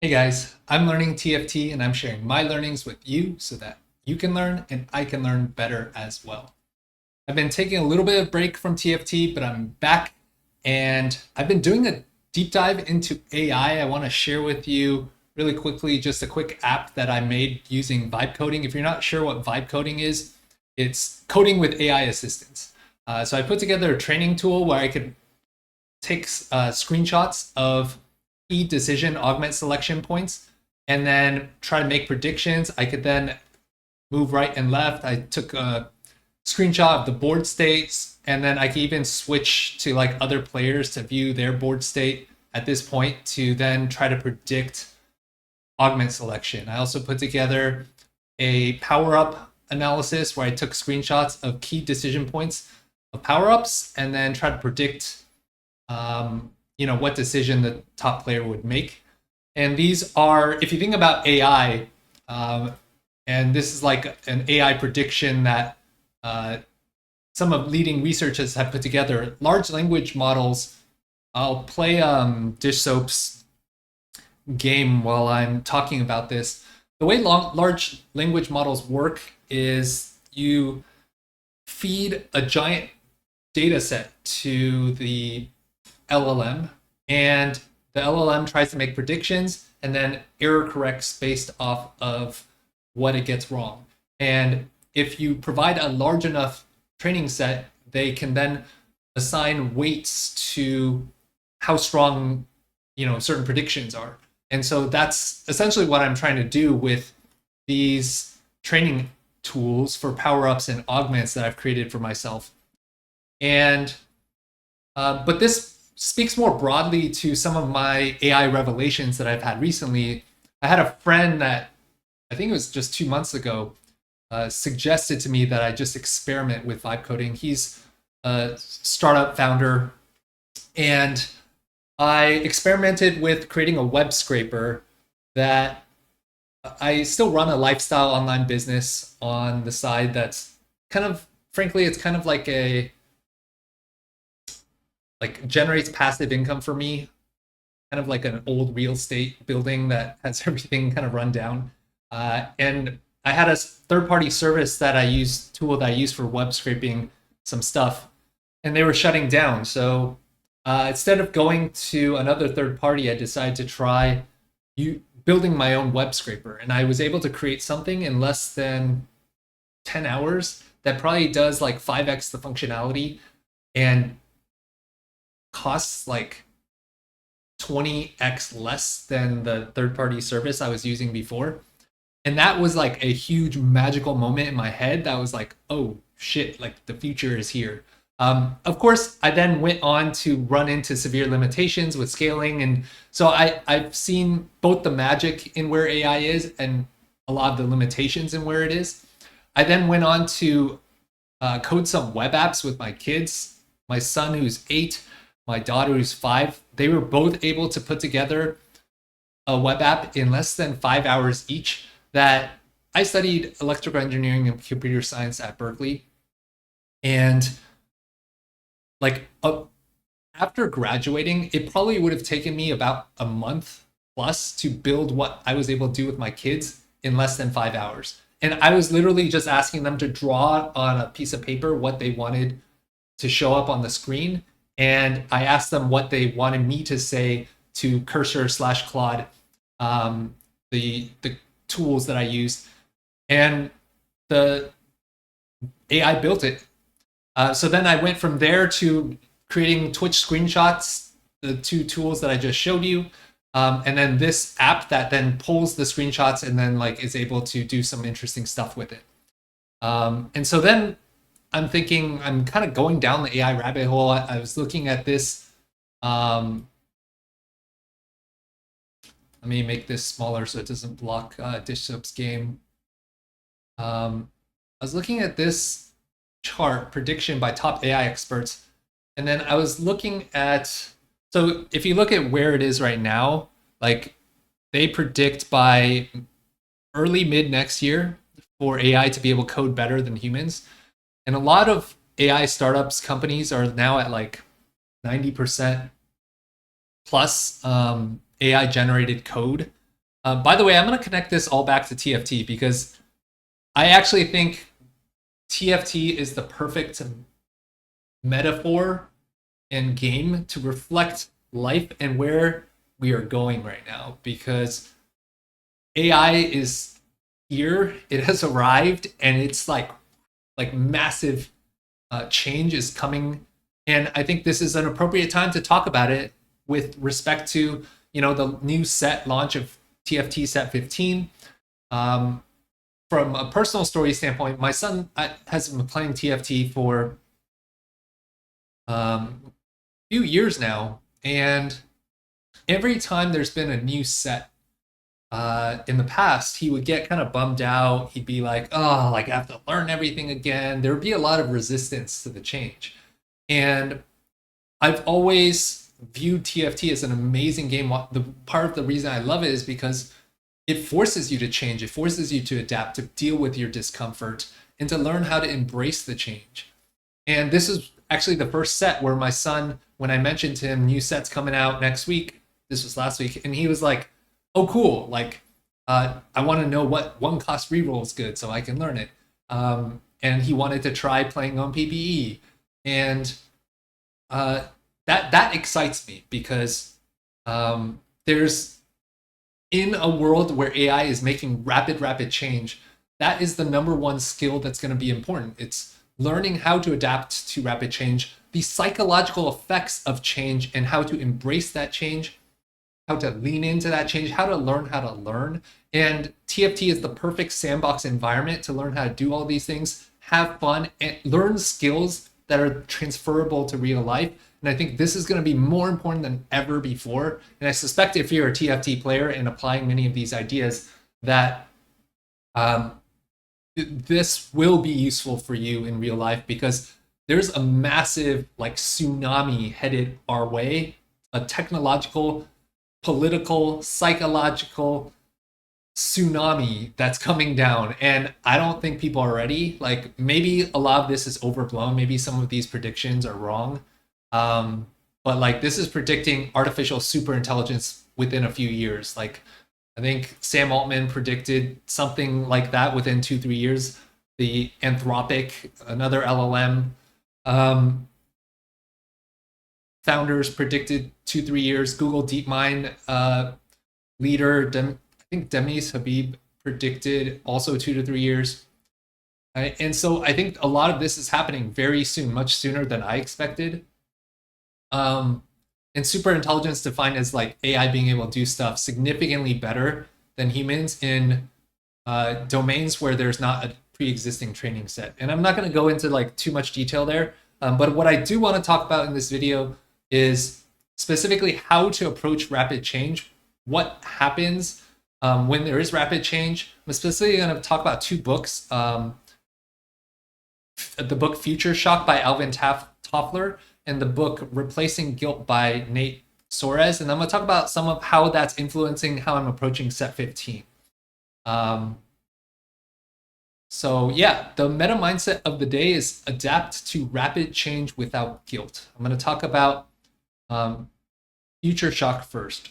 Hey guys, I'm learning TFT and I'm sharing my learnings with you so that you can learn and I can learn better as well. I've been taking a little bit of break from TFT, but I'm back and I've been doing a deep dive into AI. I want to share with you really quickly just a quick app that I made using vibe coding. If you're not sure what vibe coding is, it's coding with AI assistance. So I put together a training tool where I could take screenshots of key decision augment selection points and then try to make predictions. I could then move right and left. I took a screenshot of the board states, and then I could even switch to like other players to view their board state at this point to then try to predict augment selection. I also put together a power up analysis where I took screenshots of key decision points of power ups and then try to predict what decision the top player would make. And these are, if you think about AI, and this is like an AI prediction that some of leading researchers have put together. Large language models. I'll play Dish Soap's game while I'm talking about this. The way large language models work is you feed a giant data set to the LLM, and the LLM tries to make predictions and then error corrects based off of what it gets wrong. And if you provide a large enough training set, they can then assign weights to how strong certain predictions are. And so that's essentially what I'm trying to do with these training tools for power-ups and augments that I've created for myself. And but this speaks more broadly to some of my AI revelations that I've had recently. I had a friend that I think it was just 2 months ago suggested to me that I just experiment with vibe coding. He's a startup founder, and I experimented with creating a web scraper that I still run a lifestyle online business on the side that's kind of, frankly, it's kind of like generates passive income for me, kind of like an old real estate building that has everything kind of run down. And I had a third-party service that tool that I use for web scraping some stuff, and they were shutting down. So instead of going to another third party, I decided to try building my own web scraper, and I was able to create something in less than 10 hours that probably does like 5x the functionality and costs like 20x less than the third-party service I was using before. And that was like a huge magical moment in my head that was like, oh shit, like the future is here. Of course, I then went on to run into severe limitations with scaling. And so I've seen both the magic in where AI is and a lot of the limitations in where it is. I then went on to code some web apps with my kids. My son, who's 8, my daughter, who's 5, they were both able to put together a web app in less than 5 hours each. That I studied electrical engineering and computer science at Berkeley. And after graduating, it probably would have taken me about a month plus to build what I was able to do with my kids in less than 5 hours. And I was literally just asking them to draw on a piece of paper what they wanted to show up on the screen. And I asked them what they wanted me to say to Cursor/Claude, the tools that I used, and the AI built it. So then I went from there to creating Twitch screenshots, the 2 tools that I just showed you, and then this app that then pulls the screenshots and then is able to do some interesting stuff with it. And so then I'm thinking, I'm kind of going down the AI rabbit hole. I was looking at this. Let me make this smaller so it doesn't block Dish Soap's game. I was looking at this chart, prediction by top AI experts, and then I was looking at, so if you look at where it is right now, they predict by early mid next year for AI to be able to code better than humans. And a lot of AI startups companies are now at 90% plus AI generated code. By the way, I'm going to connect this all back to TFT because I actually think TFT is the perfect metaphor and game to reflect life and where we are going right now, because AI is here, it has arrived, and it's like massive change is coming. And I think this is an appropriate time to talk about it with respect to, the new set launch of TFT Set 15. From a personal story standpoint, my son has been playing TFT for a few years now, and every time there's been a new set in the past, he would get kind of bummed out. He'd be like, oh, like I have to learn everything again. There would be a lot of resistance to the change. And I've always viewed TFT as an amazing game. The part of the reason I love it is because it forces you to change. It forces you to adapt, to deal with your discomfort, and to learn how to embrace the change. And this is actually the first set where my son, when I mentioned to him, new set's coming out next week, this was last week, and he was like, oh, cool. Like, I want to know what one cost reroll is good so I can learn it. And he wanted to try playing on PPE. And that excites me because there's, in a world where AI is making rapid change, that is the number one skill that's going to be important. It's learning how to adapt to rapid change, the psychological effects of change, and how to embrace that change, how to lean into that change, how to learn. And TFT is the perfect sandbox environment to learn how to do all these things, have fun, and learn skills that are transferable to real life. And I think this is going to be more important than ever before. And I suspect if you're a TFT player and applying many of these ideas, that this will be useful for you in real life, because there's a massive tsunami headed our way, a technological, political, psychological tsunami that's coming down. And I don't think people are ready. Like, maybe a lot of this is overblown. Maybe some of these predictions are wrong. But this is predicting artificial super intelligence within a few years. Like, I think Sam Altman predicted something like that within 2-3 years. The Anthropic, another LLM, founders predicted 2-3 years. Google DeepMind leader, I think Demis Habib, predicted also 2 to 3 years. Right? And so I think a lot of this is happening very soon, much sooner than I expected. And super intelligence defined as AI being able to do stuff significantly better than humans in domains where there's not a pre-existing training set. And I'm not going to go into too much detail there. But what I do want to talk about in this video is specifically how to approach rapid change, what happens when there is rapid change. I'm specifically going to talk about 2 books. The book Future Shock by Alvin Toffler, and the book Replacing Guilt by Nate Soares. And I'm going to talk about some of how that's influencing how I'm approaching Set 15. So yeah, the meta mindset of the day is adapt to rapid change without guilt. I'm going to talk about Future Shock first.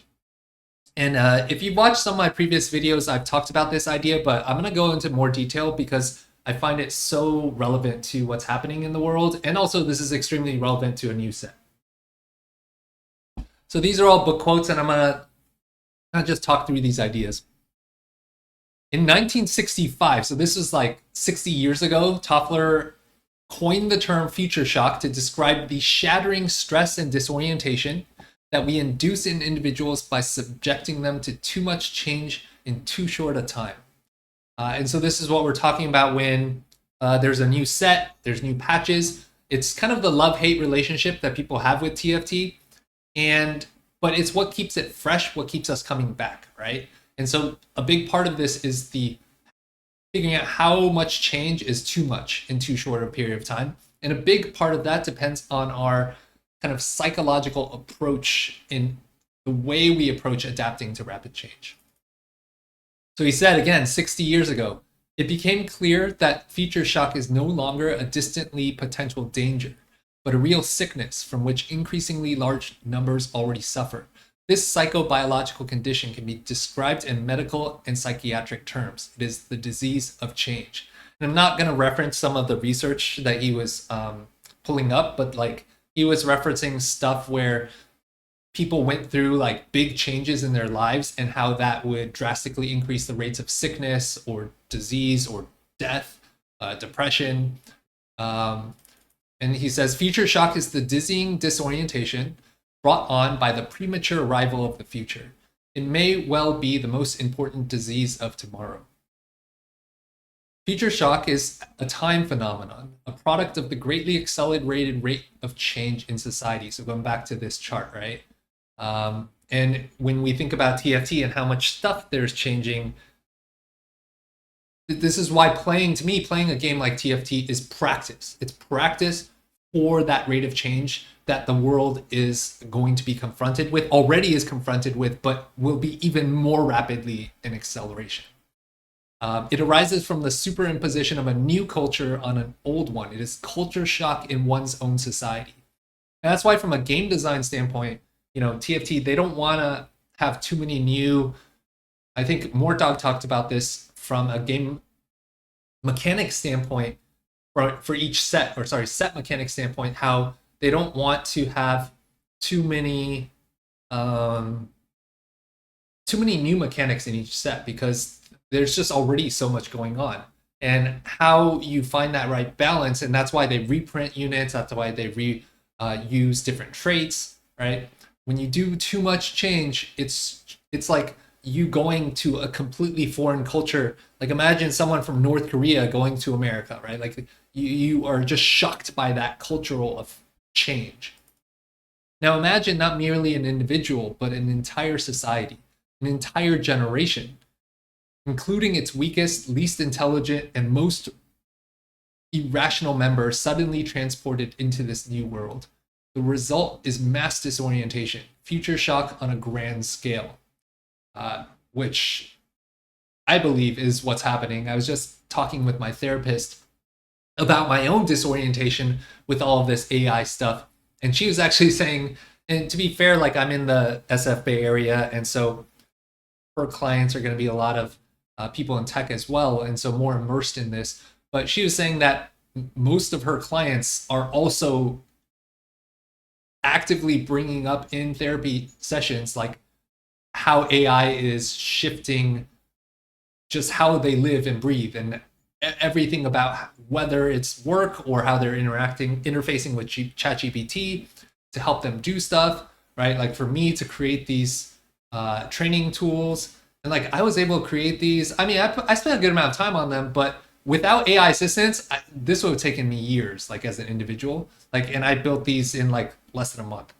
And if you've watched some of my previous videos, I've talked about this idea, but I'm going to go into more detail because I find it so relevant to what's happening in the world. And also this is extremely relevant to a new set. So these are all book quotes, and I'm going to just talk through these ideas. In 1965, so this was 60 years ago, Toffler coined the term future shock to describe the shattering stress and disorientation that we induce in individuals by subjecting them to too much change in too short a time. And so this is what we're talking about when there's a new set, there's new patches. It's kind of the love-hate relationship that people have with TFT, but it's what keeps it fresh, what keeps us coming back, right? And so a big part of this is the figuring out how much change is too much in too short a period of time. And a big part of that depends on our kind of psychological approach in the way we approach adapting to rapid change. So he said, again, 60 years ago, it became clear that future shock is no longer a distantly potential danger, but a real sickness from which increasingly large numbers already suffer. This psychobiological condition can be described in medical and psychiatric terms. It is the disease of change. And I'm not going to reference some of the research that he was pulling up, but like he was referencing stuff where people went through like big changes in their lives and how that would drastically increase the rates of sickness or disease or death, depression. And he says future shock is the dizzying disorientation brought on by the premature arrival of the future. It may well be the most important disease of tomorrow. Future shock is a time phenomenon, a product of the greatly accelerated rate of change in society. So going back to this chart, right? And when we think about TFT and how much stuff there's changing, this is why playing a game like TFT is practice. It's practice for that rate of change that the world is going to be confronted with, already is confronted with, but will be even more rapidly in acceleration. It arises from the superimposition of a new culture on an old one. It is culture shock in one's own society. And that's why from a game design standpoint, TFT, they don't want to have too many new, I think Mordog talked about this from a game mechanic standpoint for each set mechanic standpoint, how they don't want to have too many new mechanics in each set because there's just already so much going on. And how you find that right balance, and that's why they reprint units, that's why they use different traits, right? When you do too much change, it's like you going to a completely foreign culture. Like imagine someone from North Korea going to America, right? Like you are just shocked by that cultural of change. Now imagine not merely an individual, but an entire society, an entire generation, including its weakest, least intelligent, and most irrational members suddenly transported into this new world. The result is mass disorientation, future shock on a grand scale, which I believe is what's happening. I was just talking with my therapist about my own disorientation with all of this AI stuff. And she was actually saying, and to be fair, like I'm in the SF Bay Area, and so her clients are going to be a lot of people in tech as well, and so more immersed in this. But she was saying that most of her clients are also actively bringing up in therapy sessions like how AI is shifting just how they live and breathe and everything about whether it's work or how they're interfacing with ChatGPT to help them do stuff, right? Like for me to create these training tools, and like I was able to create these. I mean, I spent a good amount of time on them, but without AI assistance, this would have taken me years, like as an individual. Like, and I built these in like less than a month.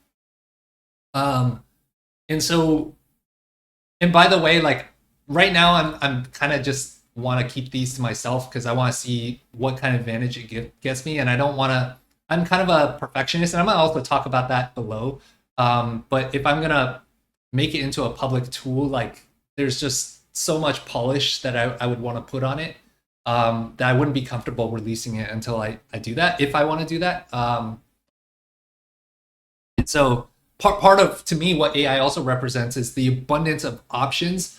And so, and by the way, like right now, I'm kind of just want to keep these to myself because I want to see what kind of advantage it gets me, and I don't want to. I'm kind of a perfectionist, and I'm gonna also talk about that below. But if I'm gonna make it into a public tool, like there's just so much polish that I would want to put on it that I wouldn't be comfortable releasing it until I do that, if I want to do that. And so part of, to me, what AI also represents is the abundance of options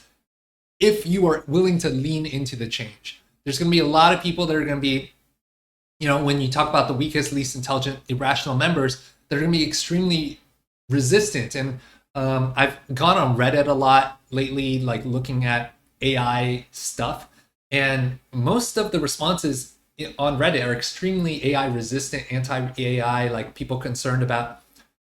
if you are willing to lean into the change. There's going to be a lot of people that are going to be, when you talk about the weakest, least intelligent, irrational members, they're going to be extremely resistant. And I've gone on Reddit a lot lately, like looking at AI stuff. And most of the responses on Reddit are extremely AI resistant, anti-AI, like people concerned about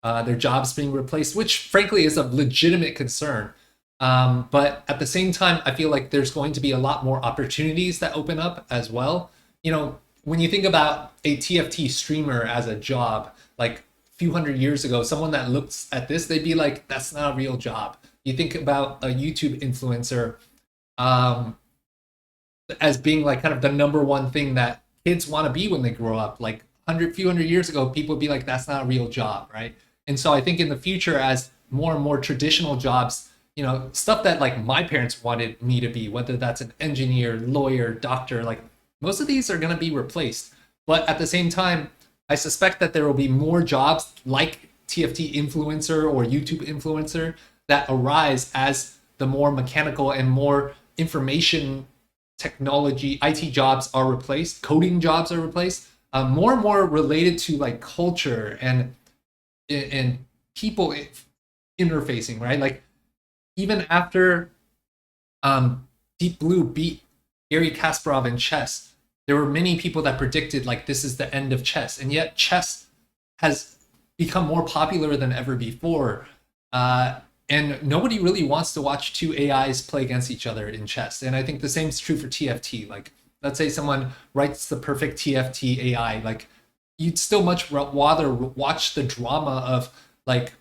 their jobs being replaced, which frankly is a legitimate concern. But at the same time, I feel like there's going to be a lot more opportunities that open up as well. When you think about a TFT streamer as a job, like a few hundred years ago, someone that looks at this, they'd be like, that's not a real job. You think about a YouTube influencer as being like kind of the number one thing that kids want to be when they grow up. Like few hundred years ago, people would be like, that's not a real job, right? And so I think in the future, as more and more traditional jobs, stuff that like my parents wanted me to be, whether that's an engineer, lawyer, doctor, like most of these are going to be replaced. But at the same time, I suspect that there will be more jobs like TFT influencer or YouTube influencer that arise as the more mechanical and more information technology IT jobs are replaced, coding jobs are replaced, more and more related to like culture and people interfacing, right? Like even after Deep Blue beat Gary Kasparov in chess, there were many people that predicted like this is the end of chess, and yet chess has become more popular than ever before. And nobody really wants to watch two AIs play against each other in chess. And I think the same is true for TFT. Like, let's say someone writes the perfect TFT AI, like you'd still much rather watch the drama of like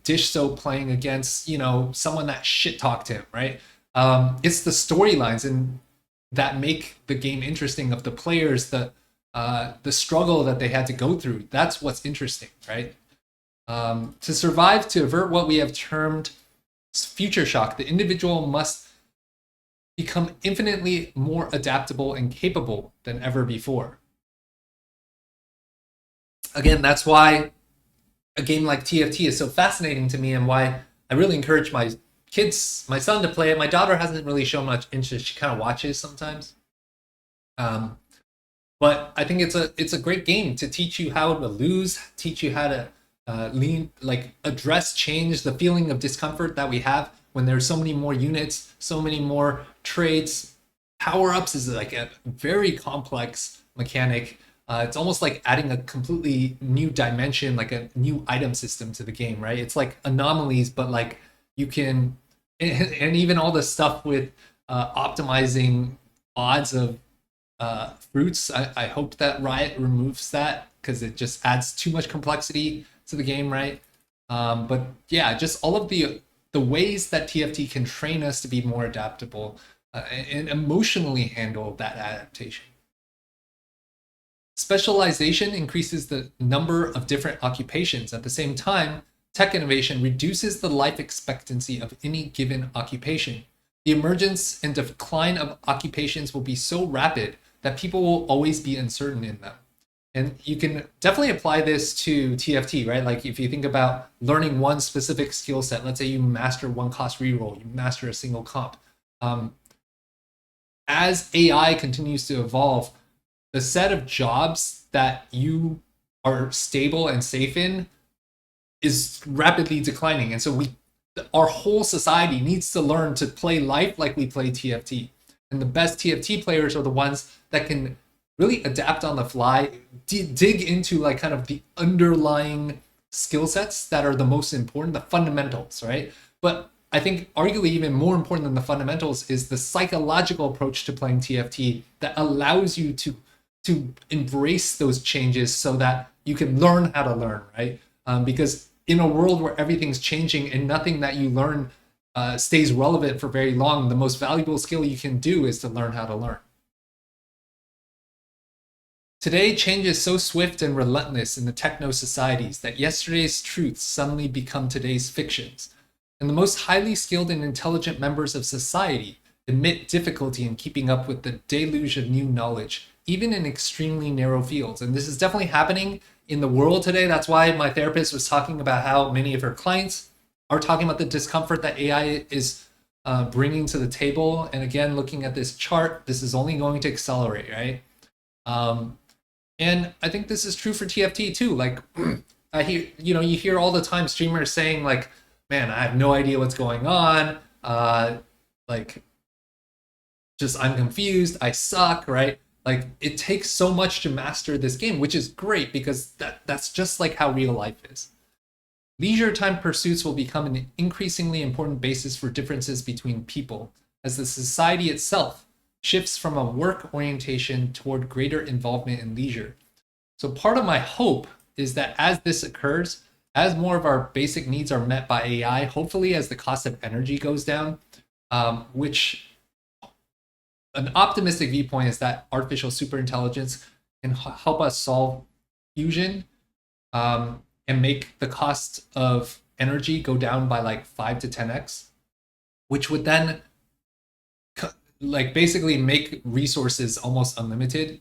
dish soap playing against, you know, someone that shit talked him, right? It's the storylines and that make the game interesting of the players, the struggle that they had to go through. That's what's interesting, right? To survive, to avert what we have termed future shock, the individual must become infinitely more adaptable and capable than ever before. Again, that's why a game like TFT is so fascinating to me and why I really encourage my kids, my son to play it. My daughter hasn't really shown much interest. She kind of watches sometimes. But I think it's a great game to teach you how to lose, teach you how to address change, the feeling of discomfort that we have when there's so many more units, so many more traits. Power-ups is like a very complex mechanic. It's almost like adding a completely new dimension, like a new item system to the game, right? It's like anomalies, but like you can, and even all the stuff with optimizing odds of fruits. I hope that Riot removes that because it just adds too much complexity to the game, right? But yeah, just all of the ways that TFT can train us to be more adaptable and emotionally handle that adaptation. Specialization increases the number of different occupations. At the same time, tech innovation reduces the life expectancy of any given occupation. The emergence and decline of occupations will be so rapid that people will always be uncertain in them. And you can definitely apply this to TFT, right? Like if you think about learning one specific skill set, let's say you master one cost reroll, you master a single comp. As AI continues to evolve, the set of jobs that you are stable and safe in is rapidly declining. And so our whole society needs to learn to play life like we play TFT. And the best TFT players are the ones that can really adapt on the fly, dig into like kind of the underlying skill sets that are the most important, the fundamentals, right? But I think arguably even more important than the fundamentals is the psychological approach to playing TFT that allows you to embrace those changes so that you can learn how to learn, right? Because in a world where everything's changing and nothing that you learn stays relevant for very long, the most valuable skill you can do is to learn how to learn. Today, change is so swift and relentless in the techno societies that yesterday's truths suddenly become today's fictions. And the most highly skilled and intelligent members of society admit difficulty in keeping up with the deluge of new knowledge, even in extremely narrow fields. And this is definitely happening in the world today. That's why my therapist was talking about how many of her clients are talking about the discomfort that AI is bringing to the table. And again, looking at this chart, this is only going to accelerate, right? And I think this is true for TFT too. Like I hear, you hear all the time streamers saying like, man, I have no idea what's going on. Like just I'm confused, I suck, right? Like it takes so much to master this game, which is great because that's just like how real life is. Leisure time pursuits will become an increasingly important basis for differences between people as the society itself shifts from a work orientation toward greater involvement in leisure. So part of my hope is that as this occurs, as more of our basic needs are met by AI, hopefully as the cost of energy goes down, which an optimistic viewpoint is that artificial superintelligence can help us solve fusion and make the cost of energy go down by like 5 to 10x, which would then like basically make resources almost unlimited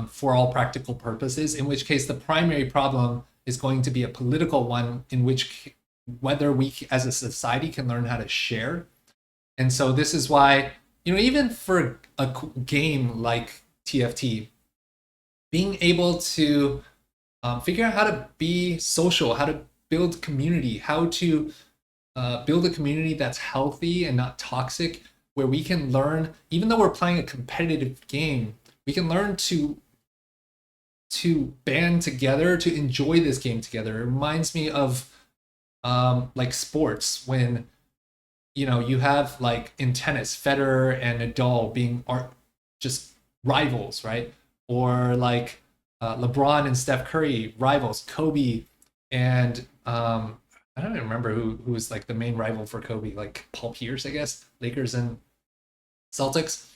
for all practical purposes, in which case the primary problem is going to be a political one in which whether we as a society can learn how to share. And so this is why, even for a game like TFT, being able to figure out how to be social, how to build community, how to build a community that's healthy and not toxic, where we can learn, even though we're playing a competitive game, we can learn to band together, to enjoy this game together. It reminds me of like sports, when you have, like, in tennis, Federer and Nadal being just rivals, right? Or like LeBron and Steph Curry, rivals. Kobe and I don't even remember who was like the main rival for Kobe, like Paul Pierce, I guess, Lakers and Celtics.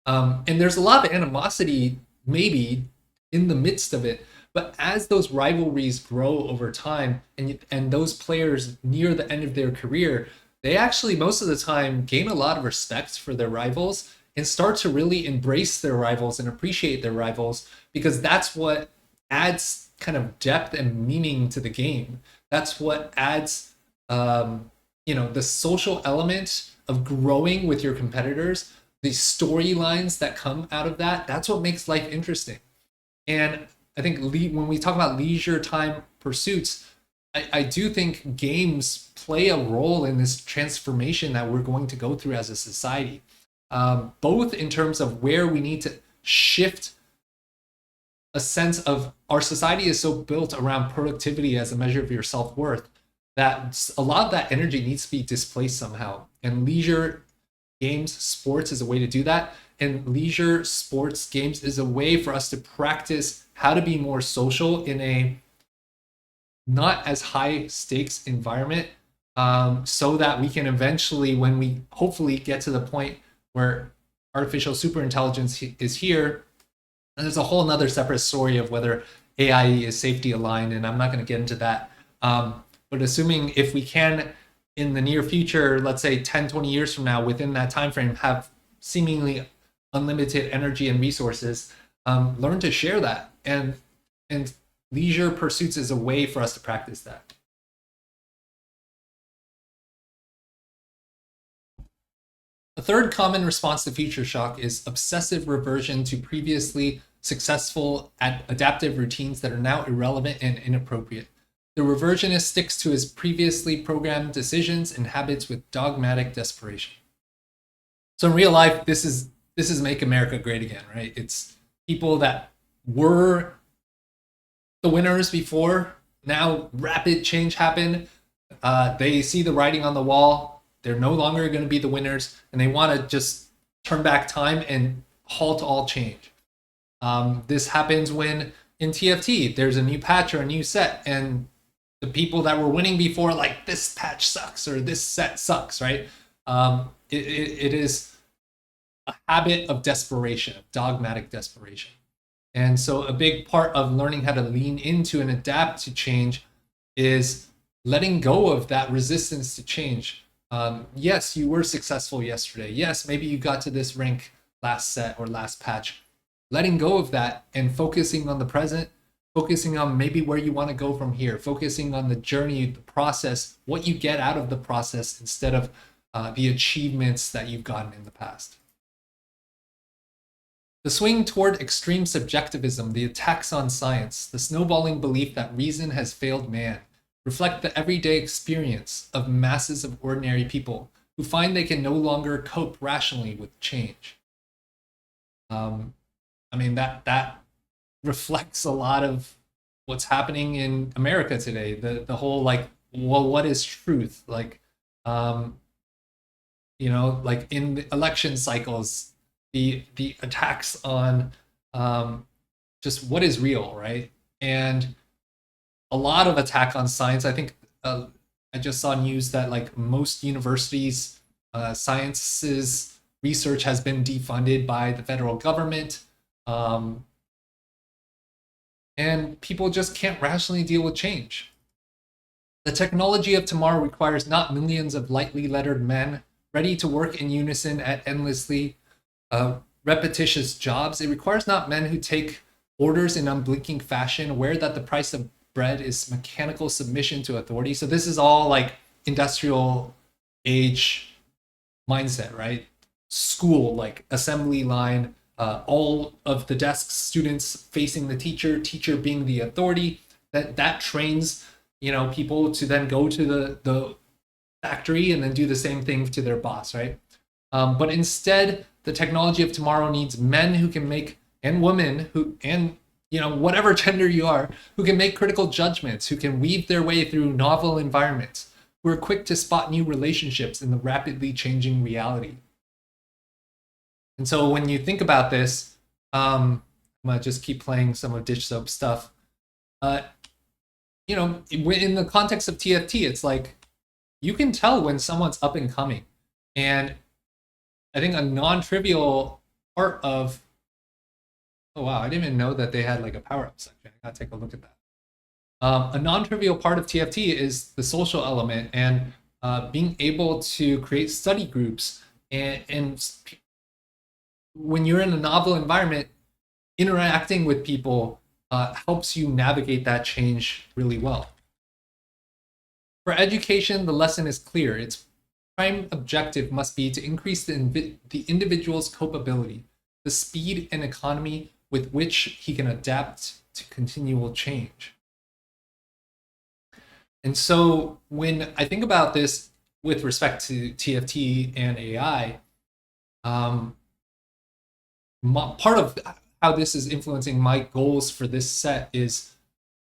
And there's a lot of animosity, maybe, in the midst of it. But as those rivalries grow over time, and those players near the end of their career, they actually most of the time gain a lot of respect for their rivals and start to really embrace their rivals and appreciate their rivals, because that's what adds kind of depth and meaning to the game. That's what adds, the social element of growing with your competitors, the storylines that come out of that. That's what makes life interesting. And I think when we talk about leisure time pursuits, I do think games play a role in this transformation that we're going to go through as a society, both in terms of where we need to shift a sense of our society is so built around productivity as a measure of your self-worth that a lot of that energy needs to be displaced somehow. And leisure games, sports is a way to do that. And leisure sports games is a way for us to practice how to be more social in a not as high stakes environment, so that we can eventually, when we hopefully get to the point where artificial superintelligence is here, and there's a whole nother separate story of whether AI is safety aligned, and I'm not going to get into that. But assuming if we can, in the near future, let's say 10, 20 years from now, within that time frame, have seemingly unlimited energy and resources, learn to share that. And leisure pursuits is a way for us to practice that. A third common response to future shock is obsessive reversion to previously successful adaptive routines that are now irrelevant and inappropriate. The reversionist sticks to his previously programmed decisions and habits with dogmatic desperation. So in real life, this is Make America Great Again, right? It's people that were the winners before. Now rapid change happened. They see the writing on the wall. They're no longer going to be the winners, and they want to just turn back time and halt all change. This happens when in TFT there's a new patch or a new set, and the people that were winning before, like, this patch sucks or this set sucks, right? It is a habit of desperation, of dogmatic desperation. And so a big part of learning how to lean into and adapt to change is letting go of that resistance to change. Yes, you were successful yesterday. Yes, maybe you got to this rank last set or last patch. Letting go of that and focusing on the present, focusing on maybe where you want to go from here, focusing on the journey, the process, what you get out of the process instead of the achievements that you've gotten in the past. The swing toward extreme subjectivism, the attacks on science, the snowballing belief that reason has failed man, reflect the everyday experience of masses of ordinary people who find they can no longer cope rationally with change. That reflects a lot of what's happening in America today. The whole, like, well, what is truth? Like, like in the election cycles, the attacks on just what is real, right? And a lot of attack on science. I think I just saw news that, like, most universities, sciences research has been defunded by the federal government. And people just can't rationally deal with change. The technology of tomorrow requires not millions of lightly lettered men ready to work in unison at endlessly repetitious jobs. It requires not men who take orders in unblinking fashion, aware that the price of bread is mechanical submission to authority. So this is all, like, industrial age mindset, right? School, like assembly line, all of the desks, students facing the teacher, teacher being the authority. That trains, people to then go to the factory and then do the same thing to their boss, right? But instead, the technology of tomorrow needs men who can make, and women who, and whatever gender you are, who can make critical judgments, who can weave their way through novel environments, who are quick to spot new relationships in the rapidly changing reality. And so when you think about this, I'm gonna just keep playing some of Dish Soap stuff. In the context of TFT, it's like you can tell when someone's up and coming. And I think a non-trivial part of, oh wow, I didn't even know that they had like a power-up section. I gotta take a look at that. A non-trivial part of TFT is the social element and being able to create study groups. And when you're in a novel environment, interacting with people helps you navigate that change really well. For education, the lesson is clear. Its prime objective must be to increase the individual's copability, the speed and economy with which he can adapt to continual change. And so when I think about this with respect to TFT and AI, part of how this is influencing my goals for this set is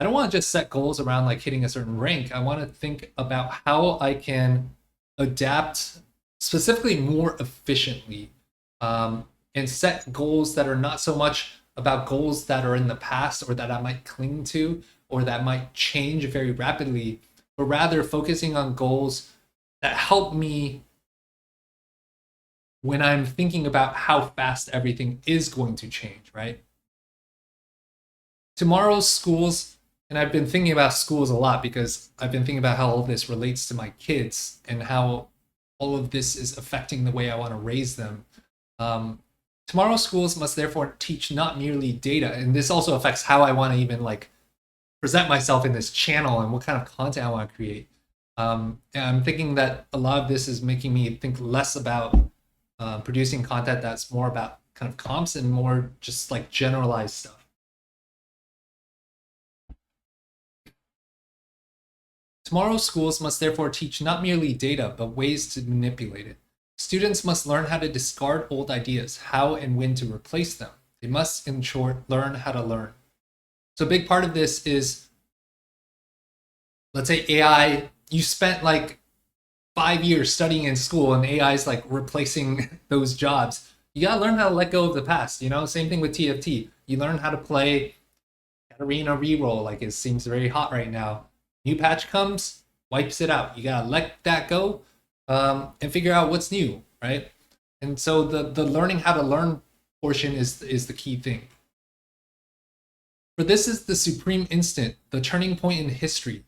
I don't want to just set goals around like hitting a certain rank. I want to think about how I can adapt specifically more efficiently, and set goals that are not so much about goals that are in the past or that I might cling to or that might change very rapidly, but rather focusing on goals that help me when I'm thinking about how fast everything is going to change, right? Tomorrow's schools, and I've been thinking about schools a lot because I've been thinking about how all this relates to my kids and how all of this is affecting the way I want to raise them. Tomorrow's schools must therefore teach not merely data, and this also affects how I want to even like present myself in this channel and what kind of content I want to create. And I'm thinking that a lot of this is making me think less about producing content that's more about kind of comps and more just like generalized stuff. Tomorrow's schools must therefore teach not merely data, but ways to manipulate it. Students must learn how to discard old ideas, how and when to replace them. They must, in short, learn how to learn. So a big part of this is, let's say AI, you spent like 5 years studying in school and AI is like replacing those jobs. You gotta learn how to let go of the past, Same thing with TFT. You learn how to play Katarina reroll, like it seems very hot right now. New patch comes, wipes it out. You gotta let that go and figure out what's new, right? And so the learning how to learn portion is the key thing. For this is the supreme instant, the turning point in history,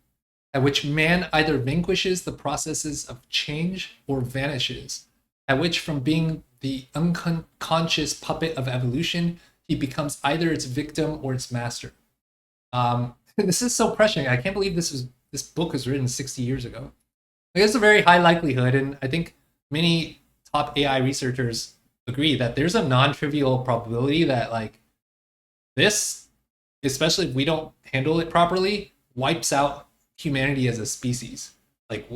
at which man either vanquishes the processes of change or vanishes, at which from being the unconscious puppet of evolution, he becomes either its victim or its master. This is so prescient. I can't believe this book was written 60 years ago. Like, it's a very high likelihood, and I think many top AI researchers agree that there's a non-trivial probability that like this, especially if we don't handle it properly, wipes out humanity as a species, like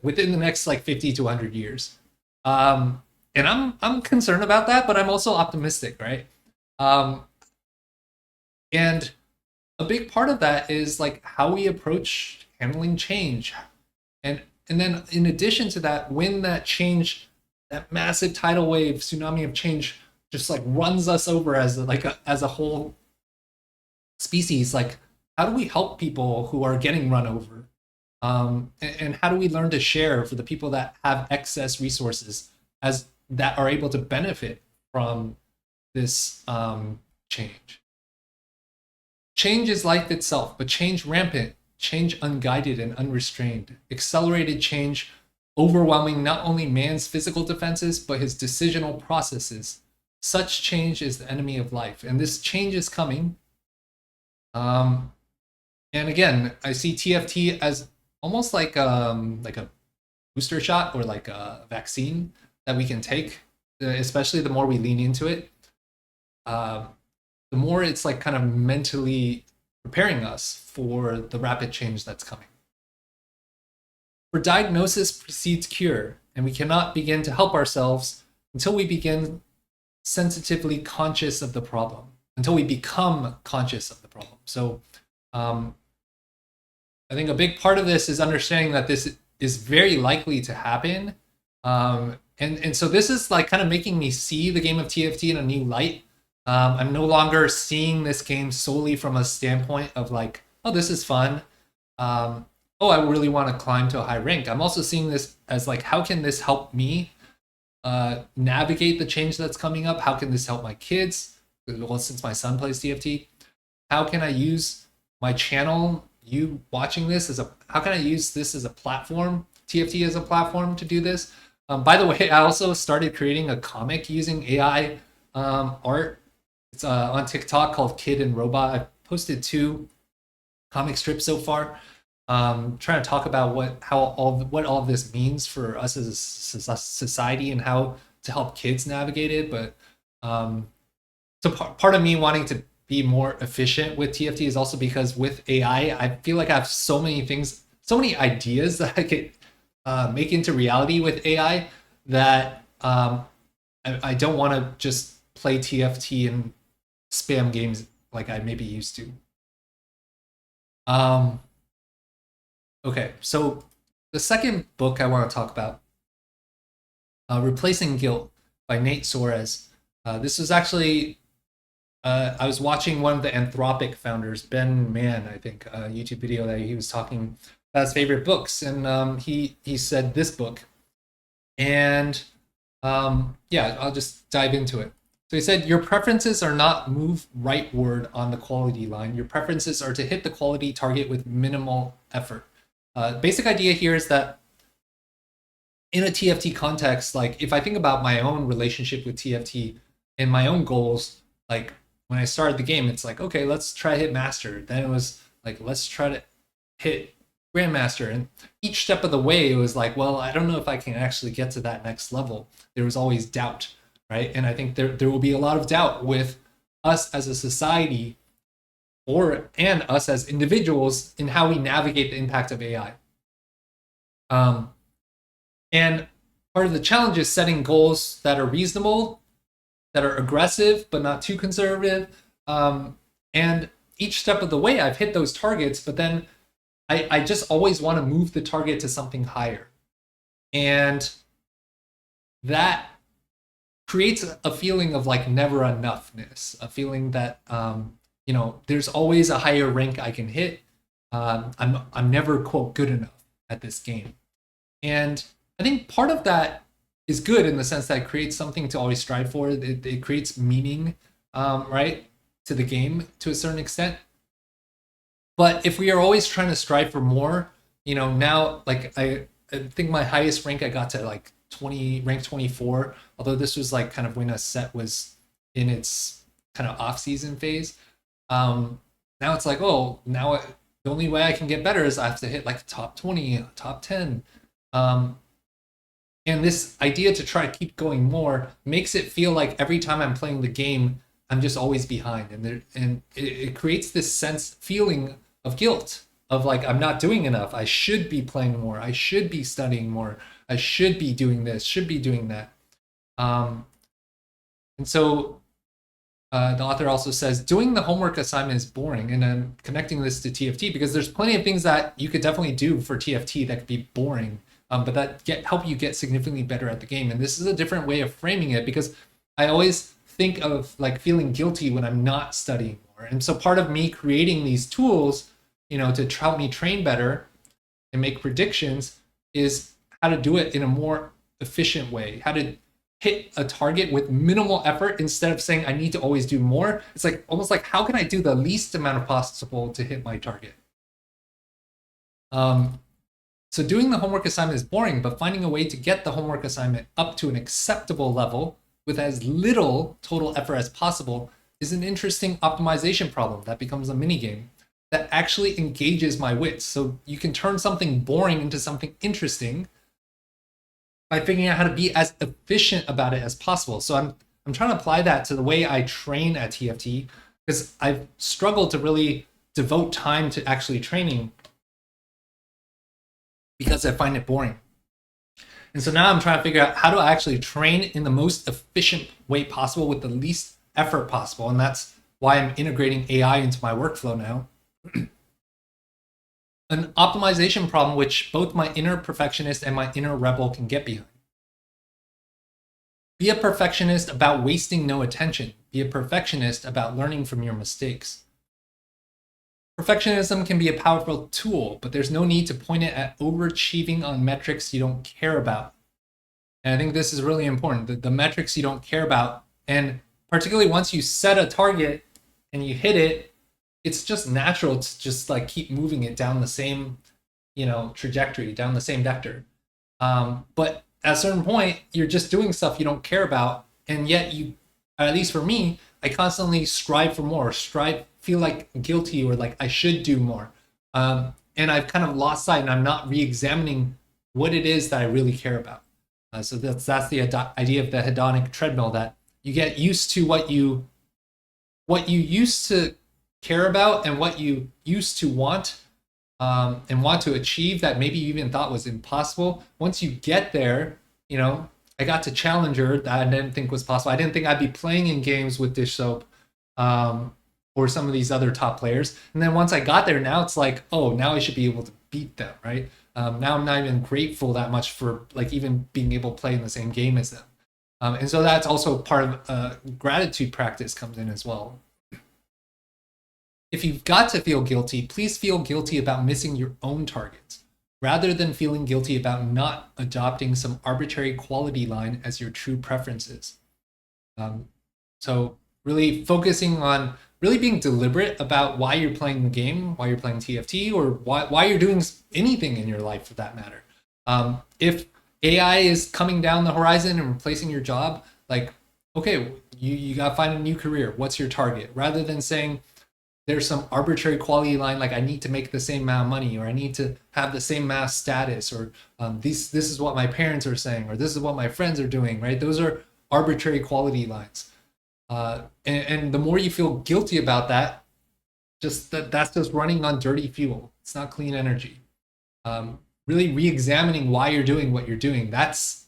within the next like 50 to 100 years. And I'm concerned about that, but I'm also optimistic, right? And a big part of that is like how we approach handling change. And then in addition to that, when that change, that massive tidal wave, tsunami of change just like runs us over as a whole species, like how do we help people who are getting run over? And how do we learn to share for the people that have excess resources as that are able to benefit from this change? Change is life itself, but change rampant, change unguided and unrestrained, accelerated change overwhelming not only man's physical defenses, but his decisional processes. Such change is the enemy of life, and this change is coming. And again, I see TFT as almost like a booster shot or like a vaccine that we can take, especially the more we lean into it, the more it's like kind of mentally preparing us for the rapid change that's coming. For diagnosis precedes cure, and we cannot begin to help ourselves until we begin sensitively conscious of the problem, until we become conscious of the problem. So I think a big part of this is understanding that this is very likely to happen. And so this is like kind of making me see the game of TFT in a new light. I'm no longer seeing this game solely from a standpoint of like, oh, this is fun. Oh, I really want to climb to a high rank. I'm also seeing this as like, how can this help me navigate the change that's coming up? How can this help my kids? Well, since my son plays TFT, how can I use my channel, you watching this how can I use this as a platform, TFT as a platform to do this? By the way, I also started creating a comic using AI art. It's on TikTok called Kid and Robot. I've posted 2 comic strips so far. Trying to talk about what all of this means for us as a society and how to help kids navigate it. But so part of me wanting to be more efficient with TFT is also because with AI, I feel like I have so many things, so many ideas that I could make into reality with AI that I don't want to just play TFT and spam games like I maybe used to. Okay, so the second book I want to talk about, Replacing Guilt by Nate Suarez. This was actually, I was watching one of the Anthropic founders, Ben Mann, I think, a YouTube video that he was talking about his favorite books, and he said this book. And yeah, I'll just dive into it. So he said, your preferences are not move rightward on the quality line. Your preferences are to hit the quality target with minimal effort. Basic idea here is that in a TFT context, like if I think about my own relationship with TFT and my own goals, like when I started the game, it's like, okay, let's try to hit master. Then it was like, let's try to hit grandmaster. And each step of the way, it was like, well, I don't know if I can actually get to that next level. There was always doubt, right? And I think there will be a lot of doubt with us as a society and us as individuals in how we navigate the impact of AI. And part of the challenge is setting goals that are reasonable, that are aggressive, but not too conservative. And each step of the way, I've hit those targets, but then I just always want to move the target to something higher. And that creates a feeling of like never enoughness, a feeling that, you know, there's always a higher rank I can hit. I'm never, quote, good enough at this game. And I think part of that is good in the sense that it creates something to always strive for. It creates meaning, right, to the game to a certain extent. But if we are always trying to strive for more, you know, now, like I think my highest rank I got to like rank 24, although this was like kind of when a set was in its kind of off-season phase. Now it's like, oh, now the only way I can get better is I have to hit like top 20, top 10. And this idea to try to keep going more makes it feel like every time I'm playing the game, I'm just always behind. And it creates this feeling of guilt, of like, I'm not doing enough. I should be playing more. I should be studying more. I should be doing this, should be doing that. And so the author also says, doing the homework assignment is boring. And I'm connecting this to TFT because there's plenty of things that you could definitely do for TFT that could be boring, but that help you get significantly better at the game. And this is a different way of framing it because I always think of like feeling guilty when I'm not studying more. And so part of me creating these tools, you know, to help me train better and make predictions is how to do it in a more efficient way, how to hit a target with minimal effort instead of saying I need to always do more. It's like almost like, how can I do the least amount of possible to hit my target? So doing the homework assignment is boring, but finding a way to get the homework assignment up to an acceptable level with as little total effort as possible is an interesting optimization problem that becomes a mini game that actually engages my wits. So you can turn something boring into something interesting by figuring out how to be as efficient about it as possible. So I'm trying to apply that to the way I train at TFT, because I've struggled to really devote time to actually training because I find it boring. And so now I'm trying to figure out how do I actually train in the most efficient way possible with the least effort possible. And that's why I'm integrating AI into my workflow now. An optimization problem which both my inner perfectionist and my inner rebel can get behind. Be a perfectionist about wasting no attention. Be a perfectionist about learning from your mistakes. Perfectionism can be a powerful tool, but there's no need to point it at overachieving on metrics you don't care about. And I think this is really important, the metrics you don't care about. And particularly once you set a target and you hit it, it's just natural to just like keep moving it down the same, trajectory, down the same vector. But at a certain point, you're just doing stuff you don't care about. And yet at least for me, I constantly strive for more, feel like guilty or like I should do more. And I've kind of lost sight and I'm not re-examining what it is that I really care about. So that's the idea of the hedonic treadmill, that you get used to what you used to care about and what you used to want and want to achieve that maybe you even thought was impossible. Once you get there, I got to Challenger that I didn't think was possible. I didn't think I'd be playing in games with Dish Soap or some of these other top players. And then once I got there, now it's like, oh, now I should be able to beat them, right? Now I'm not even grateful that much for like even being able to play in the same game as them. And so that's also part of gratitude practice comes in as well. If you've got to feel guilty, please feel guilty about missing your own targets, rather than feeling guilty about not adopting some arbitrary quality line as your true preferences. So really focusing on really being deliberate about why you're playing the game, why you're playing TFT, or why you're doing anything in your life for that matter. If AI is coming down the horizon and replacing your job, like, okay, you got to find a new career. What's your target? Rather than saying there's some arbitrary quality line, like I need to make the same amount of money, or I need to have the same mass status, or this is what my parents are saying, or this is what my friends are doing, right? Those are arbitrary quality lines. And the more you feel guilty about that, that's just running on dirty fuel. It's not clean energy. Really re-examining why you're doing what you're doing. That's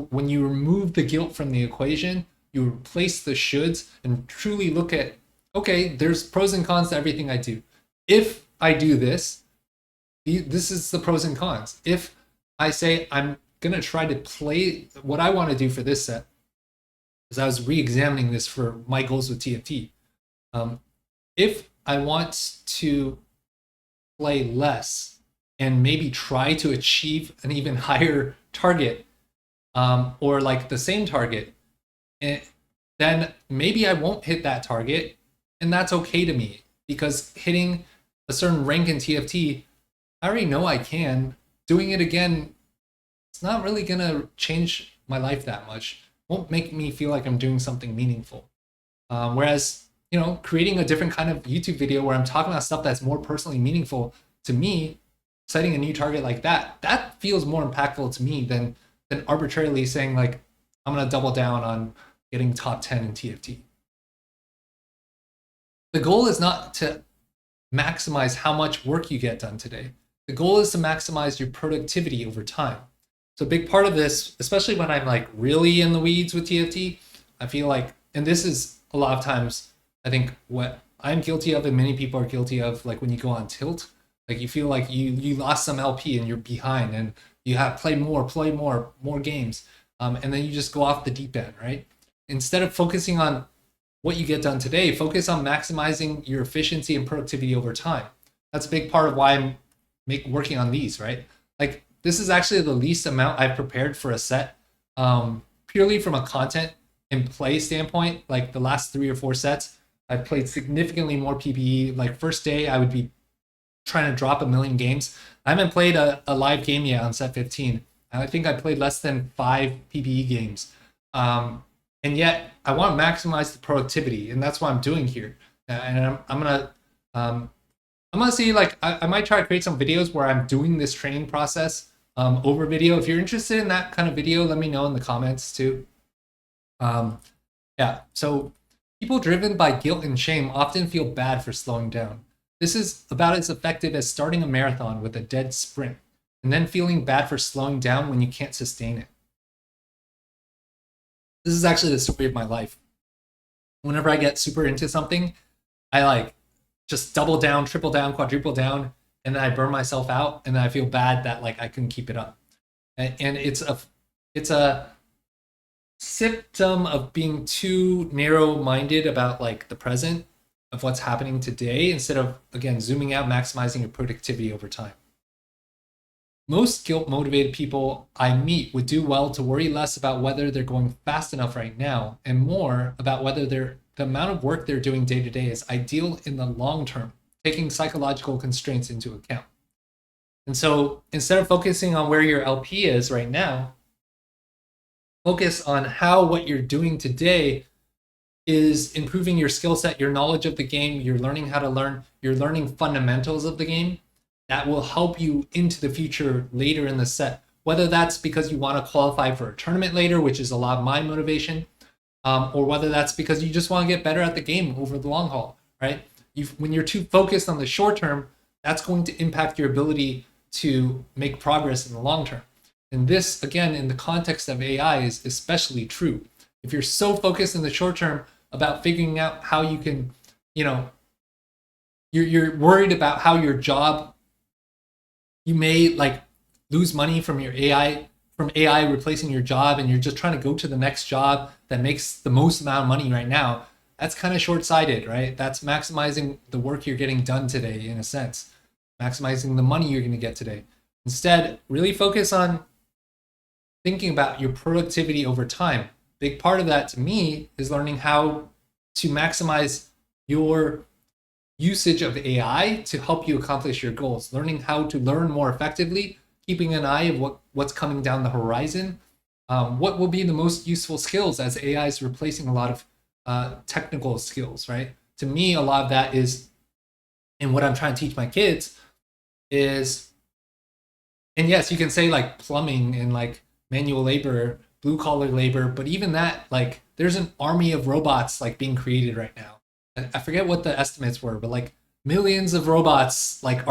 when you remove the guilt from the equation, you replace the shoulds and truly look at, okay, there's pros and cons to everything I do. If I do this is the pros and cons. If I say I'm gonna try to play what I want to do for this set, as I was re-examining this for my goals with TFT. If I want to play less and maybe try to achieve an even higher target, or like the same target, then maybe I won't hit that target, and that's okay to me, because hitting a certain rank in TFT, I already know I can. Doing it again, it's not really gonna change my life that much. Won't make me feel like I'm doing something meaningful. Whereas, creating a different kind of YouTube video where I'm talking about stuff that's more personally meaningful to me, setting a new target like that feels more impactful to me than arbitrarily saying like, I'm gonna double down on getting top 10 in TFT. The goal is not to maximize how much work you get done today. The goal is to maximize your productivity over time. So a big part of this, especially when I'm like really in the weeds with TFT, I feel like, and this is a lot of times, I think what I'm guilty of and many people are guilty of, like when you go on tilt, like you feel like you lost some LP and you're behind and you have play more games. And then you just go off the deep end, right? Instead of focusing on what you get done today, focus on maximizing your efficiency and productivity over time. That's a big part of why I'm working on these, right? Like, this is actually the least amount I've prepared for a set, purely from a content and play standpoint. Like the last 3 or 4 sets, I've played significantly more PvE. Like first day, I would be trying to drop 1 million games. I haven't played a live game yet on set 15. I think I played less than 5 PvE games. And yet I want to maximize the productivity, and that's what I'm doing here. And I'm gonna see, like, I might try to create some videos where I'm doing this training process over video. If you're interested in that kind of video, let me know in the comments too. Yeah, so people driven by guilt and shame often feel bad for slowing down. This is about as effective as starting a marathon with a dead sprint and then feeling bad for slowing down when you can't sustain it. This is actually the story of my life. Whenever I get super into something, I like just double down, triple down, quadruple down, and then I burn myself out, and then I feel bad that like I couldn't keep it up. And it's a symptom of being too narrow-minded about like the present of what's happening today instead of, again, zooming out, maximizing your productivity over time. Most guilt motivated people I meet would do well to worry less about whether they're going fast enough right now and more about whether the amount of work they're doing day to day is ideal in the long term, taking psychological constraints into account. And so instead of focusing on where your LP is right now, focus on how what you're doing today is improving your skill set, your knowledge of the game, you're learning how to learn, you're learning fundamentals of the game that will help you into the future later in the set. Whether that's because you want to qualify for a tournament later, which is a lot of my motivation, or whether that's because you just want to get better at the game over the long haul, right? When you're too focused on the short term, that's going to impact your ability to make progress in the long term. And this, again, in the context of AI is especially true. If you're so focused in the short term about figuring out how you can, you're worried about how your job, you may like lose money from your AI, from AI replacing your job, and you're just trying to go to the next job that makes the most amount of money right now. That's kind of short-sighted, right? That's maximizing the work you're getting done today in a sense, maximizing the money you're going to get today. Instead, really focus on thinking about your productivity over time. Big part of that to me is learning how to maximize your usage of AI to help you accomplish your goals, learning how to learn more effectively, keeping an eye of what's coming down the horizon, what will be the most useful skills as AI is replacing a lot of technical skills, right? To me, a lot of that is, and what I'm trying to teach my kids is, and yes, you can say like plumbing and like manual labor, blue collar labor, but even that, like there's an army of robots like being created right now. I forget what the estimates were, but like millions of robots like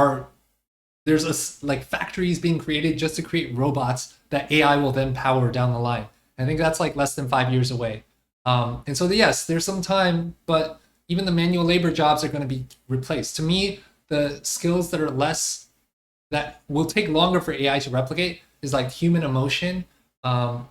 there's like factories being created just to create robots that AI will then power down the line. I think that's like less than 5 years away. And so yes, there's some time, but even the manual labor jobs are going to be replaced. To me, the skills that are less, that will take longer for AI to replicate is like human emotion. When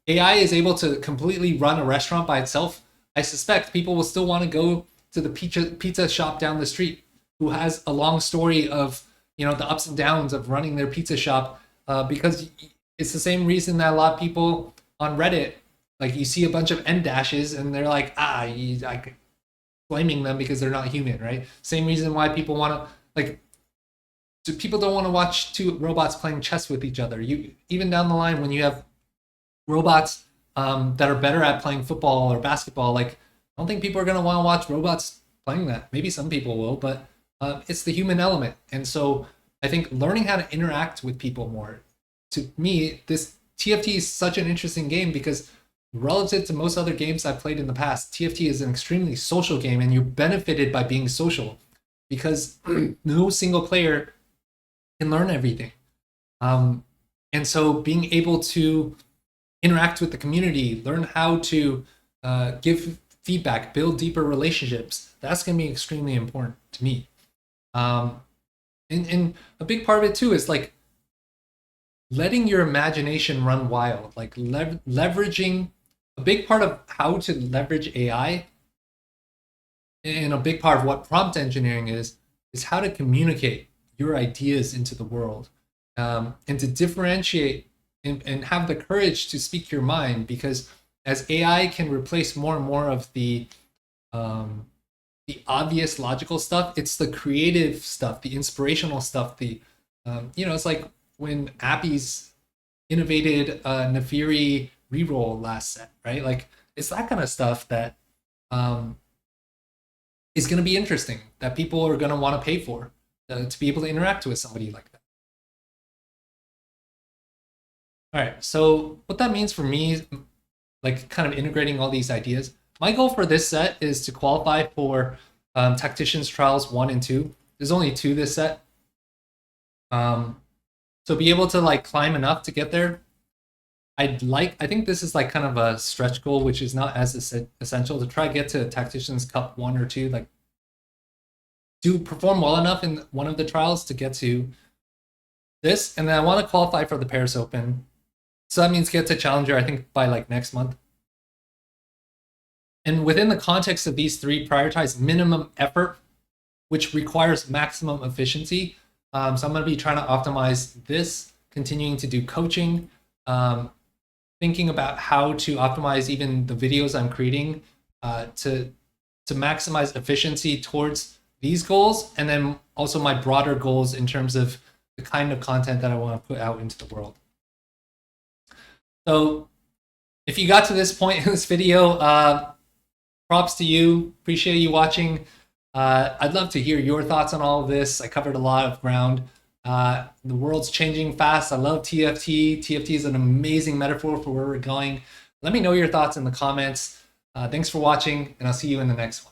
AI is able to completely run a restaurant by itself, I suspect people will still want to go to the pizza shop down the street who has a long story of the ups and downs of running their pizza shop, because it's the same reason that a lot of people on Reddit, like you see a bunch of N dashes and they're like, blaming them because they're not human, right? Same reason why people want to like, so people don't want to watch two robots playing chess with each other. You even down the line when you have robots that are better at playing football or basketball, like I don't think people are going to want to watch robots playing that. Maybe some people will, but it's the human element. And so I think learning how to interact with people more, to me, this TFT is such an interesting game because relative to most other games I've played in the past, TFT is an extremely social game and you're benefited by being social because no single player can learn everything. And so being able to interact with the community, learn how to give feedback, build deeper relationships, that's going to be extremely important to me. And a big part of it too is like letting your imagination run wild, like leveraging. A big part of how to leverage AI, and a big part of what prompt engineering is how to communicate your ideas into the world, and to differentiate and have the courage to speak your mind, because as AI can replace more and more of the obvious logical stuff, it's the creative stuff, the inspirational stuff, it's like when Appy's innovated Nefiri reroll last set, right? Like it's that kind of stuff that is going to be interesting, that people are going to want to pay for, to be able to interact with somebody like that. All right, so what that means for me is like kind of integrating all these ideas. My goal for this set is to qualify for Tacticians Trials 1 and 2. There's only 2 this set. So be able to like climb enough to get there. I think this is like kind of a stretch goal, which is not as essential, to try to get to Tacticians Cup 1 or 2, like do perform well enough in one of the trials to get to this. And then I want to qualify for the Paris Open. So that means get to Challenger, I think, by like next month. And within the context of these 3, prioritize minimum effort, which requires maximum efficiency. So I'm going to be trying to optimize this, continuing to do coaching, thinking about how to optimize even the videos I'm creating to maximize efficiency towards these goals, and then also my broader goals in terms of the kind of content that I want to put out into the world. So if you got to this point in this video, props to you. Appreciate you watching. I'd love to hear your thoughts on all of this. I covered a lot of ground. The world's changing fast. I love TFT. TFT is an amazing metaphor for where we're going. Let me know your thoughts in the comments. Thanks for watching, and I'll see you in the next one.